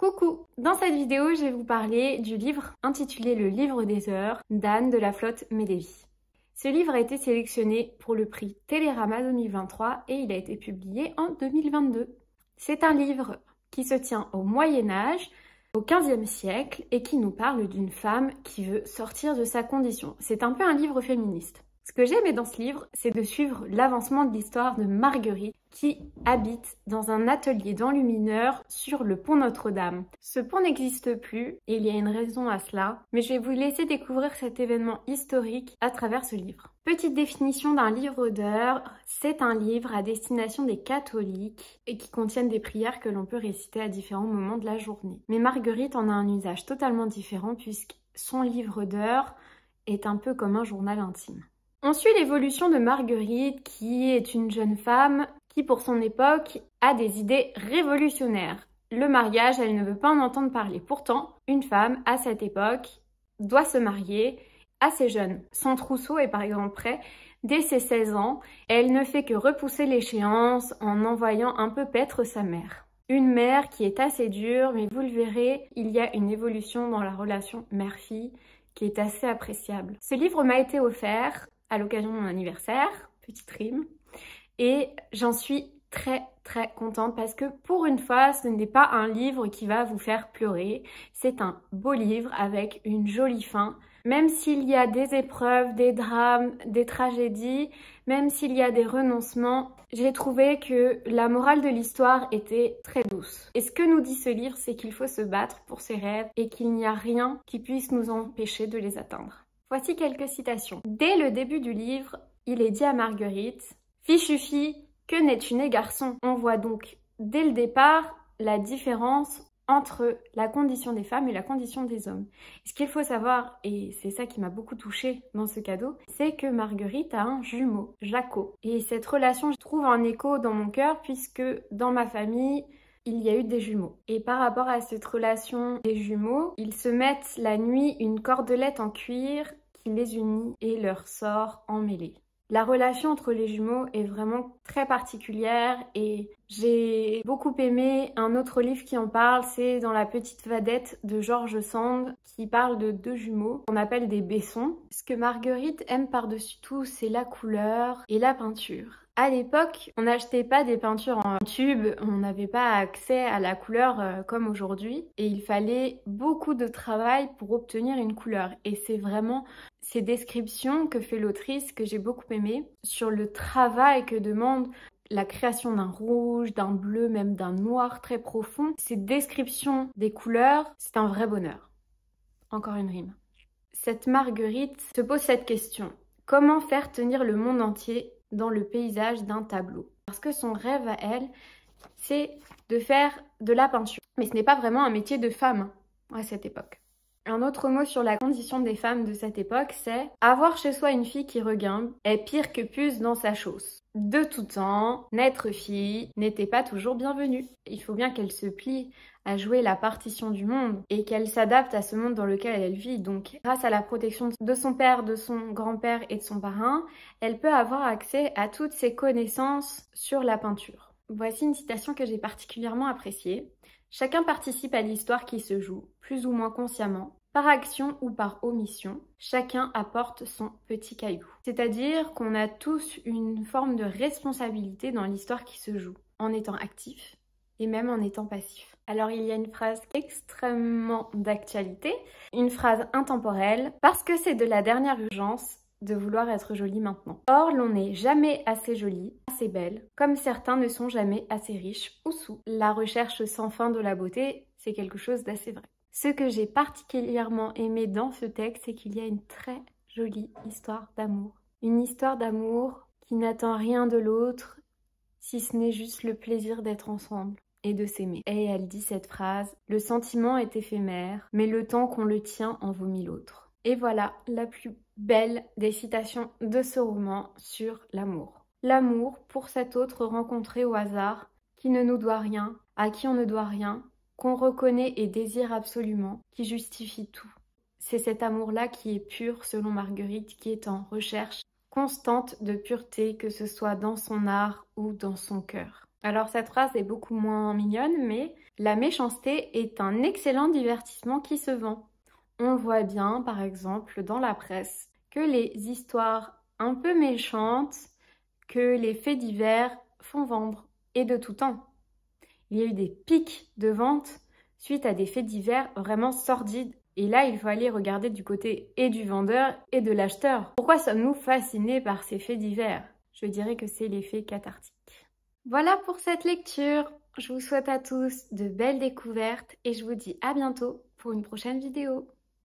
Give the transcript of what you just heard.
Coucou! Dans cette vidéo, je vais vous parler du livre intitulé Le Livre des Heures d'Anne de la Flotte Médévy. Ce livre a été sélectionné pour le prix Télérama 2023 et il a été publié en 2022. C'est un livre qui se tient au Moyen-Âge, au XVe siècle, et qui nous parle d'une femme qui veut sortir de sa condition. C'est un peu un livre féministe. Ce que j'aimais dans ce livre, c'est de suivre l'avancement de l'histoire de Marguerite qui habite dans un atelier d'enlumineur sur le pont Notre-Dame. Ce pont n'existe plus et il y a une raison à cela, mais je vais vous laisser découvrir cet événement historique à travers ce livre. Petite définition d'un livre d'heures, c'est un livre à destination des catholiques et qui contiennent des prières que l'on peut réciter à différents moments de la journée. Mais Marguerite en a un usage totalement différent puisque son livre d'heures est un peu comme un journal intime. On suit l'évolution de Marguerite, qui est une jeune femme qui, pour son époque, a des idées révolutionnaires. Le mariage, elle ne veut pas en entendre parler. Pourtant, une femme, à cette époque, doit se marier assez jeune. Son trousseau est par exemple prêt dès ses 16 ans. Elle ne fait que repousser l'échéance en envoyant un peu paître sa mère. Une mère qui est assez dure, mais vous le verrez, il y a une évolution dans la relation mère-fille qui est assez appréciable. Ce livre m'a été offert à l'occasion de mon anniversaire, petite rime, et j'en suis très contente parce que pour une fois, ce n'est pas un livre qui va vous faire pleurer, c'est un beau livre avec une jolie fin. Même s'il y a des épreuves, des drames, des tragédies, même s'il y a des renoncements, j'ai trouvé que la morale de l'histoire était très douce. Et ce que nous dit ce livre, c'est qu'il faut se battre pour ses rêves et qu'il n'y a rien qui puisse nous empêcher de les atteindre. Voici quelques citations. Dès le début du livre, il est dit à Marguerite « Fichu fille, que n'es-tu né garçon ?» On voit donc dès le départ la différence entre la condition des femmes et la condition des hommes. Et ce qu'il faut savoir, et c'est ça qui m'a beaucoup touchée dans ce cadeau, c'est que Marguerite a un jumeau, Jaco. Et cette relation, je trouve un écho dans mon cœur puisque dans ma famille, il y a eu des jumeaux. Et par rapport à cette relation des jumeaux, ils se mettent la nuit une cordelette en cuir qui les unit et leur sort emmêlé. La relation entre les jumeaux est vraiment très particulière et j'ai beaucoup aimé un autre livre qui en parle, c'est Dans la petite vadette de George Sand qui parle de deux jumeaux qu'on appelle des Bessons. Ce que Marguerite aime par-dessus tout, c'est la couleur et la peinture. À l'époque, on n'achetait pas des peintures en tube, on n'avait pas accès à la couleur comme aujourd'hui et il fallait beaucoup de travail pour obtenir une couleur. Et c'est vraiment ces descriptions que fait l'autrice que j'ai beaucoup aimé sur le travail que demande la création d'un rouge, d'un bleu, même d'un noir très profond. Ces descriptions des couleurs, c'est un vrai bonheur. Encore une rime. Cette Marguerite se pose cette question. Comment faire tenir le monde entier dans le paysage d'un tableau? Parce que son rêve à elle, c'est de faire de la peinture. Mais ce n'est pas vraiment un métier de femme à cette époque. Un autre mot sur la condition des femmes de cette époque, c'est « avoir chez soi une fille qui reguimbe est pire que puce dans sa chausse ». De tout temps, naître fille n'était pas toujours bienvenue. Il faut bien qu'elle se plie à jouer la partition du monde et qu'elle s'adapte à ce monde dans lequel elle vit. Donc, grâce à la protection de son père, de son grand-père et de son parrain, elle peut avoir accès à toutes ses connaissances sur la peinture. Voici une citation que j'ai particulièrement appréciée. Chacun participe à l'histoire qui se joue, plus ou moins consciemment, par action ou par omission. Chacun apporte son petit caillou. C'est-à-dire qu'on a tous une forme de responsabilité dans l'histoire qui se joue, en étant actif et même en étant passif. Alors il y a une phrase extrêmement d'actualité, une phrase intemporelle, parce que c'est de la dernière urgence de vouloir être jolie maintenant. Or, l'on n'est jamais assez jolie, assez belle, comme certains ne sont jamais assez riches ou sous. La recherche sans fin de la beauté, c'est quelque chose d'assez vrai. Ce que j'ai particulièrement aimé dans ce texte, c'est qu'il y a une très jolie histoire d'amour. Une histoire d'amour qui n'attend rien de l'autre, si ce n'est juste le plaisir d'être ensemble et de s'aimer. Et elle dit cette phrase, « Le sentiment est éphémère, mais le temps qu'on le tient en vaut mille autres. » Et voilà la plus belle des citations de ce roman sur l'amour. L'amour pour cet autre rencontré au hasard, qui ne nous doit rien, à qui on ne doit rien, qu'on reconnaît et désire absolument, qui justifie tout. C'est cet amour-là qui est pur selon Marguerite, qui est en recherche constante de pureté, que ce soit dans son art ou dans son cœur. Alors cette phrase est beaucoup moins mignonne, mais la méchanceté est un excellent divertissement qui se vend. On le voit bien, par exemple, dans la presse, que les histoires un peu méchantes, que les faits divers font vendre, et de tout temps. Il y a eu des pics de vente suite à des faits divers vraiment sordides. Et là, il faut aller regarder du côté et du vendeur et de l'acheteur. Pourquoi sommes-nous fascinés par ces faits divers? Je dirais que c'est l'effet cathartique. Voilà pour cette lecture. Je vous souhaite à tous de belles découvertes et je vous dis à bientôt pour une prochaine vidéo.